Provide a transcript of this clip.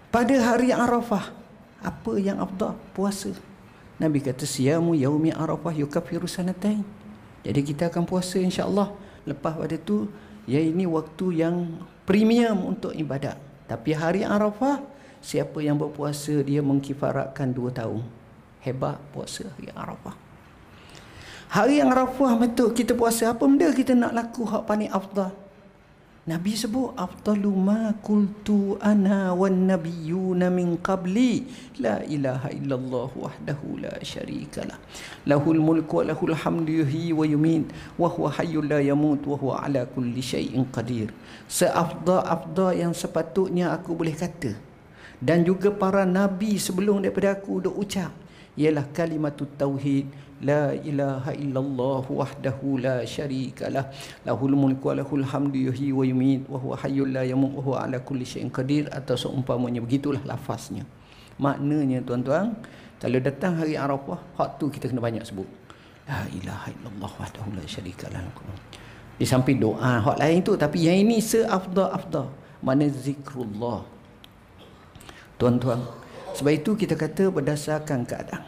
Pada hari Arafah, apa yang afdal? Puasa. Nabi kata siyamu yaumi Arafah yukaffiru sanatain. Jadi kita akan puasa insya-Allah. Lepas pada tu, ya ini waktu yang premium untuk ibadat. Tapi hari Arafah, siapa yang berpuasa dia mengkifaratkan 2 tahun. Hebat puasa hari Arafah. Hari Arafah betul kita puasa, apa benda kita nak laku hak paling afdal? Nabi sebut afdalu ma qultu ana wan nabiyyuna min qabli la ilaha illallah wahdahu la syarikalah lahul mulku wa lahul hamdu yuhyi wa yumiit wa huwa hayyul la yamut wa huwa ala kulli syai'in qadir. Seafdal-afdal yang sepatutnya aku boleh kata dan juga para nabi sebelum daripada aku duk ucap ialah kalimatut tauhid, la ilaha illallah wahdahu la syarikalah lahul mulku wa lahul hamdu yuhyi wa yumiit wa huwa hayyul la yamut wa huwa ala kulli syai'in qadir, atau seumpamanya begitulah lafaznya. Maknanya tuan-tuan, kalau datang hari Arafah, hak tu kita kena banyak sebut la ilaha illallah wahdahu la syarikalah. Di samping doa hak lain tu, tapi yang ini seafdal-afdal, mana zikrullah tuan-tuan. Sebab itu kita kata berdasarkan keadaan.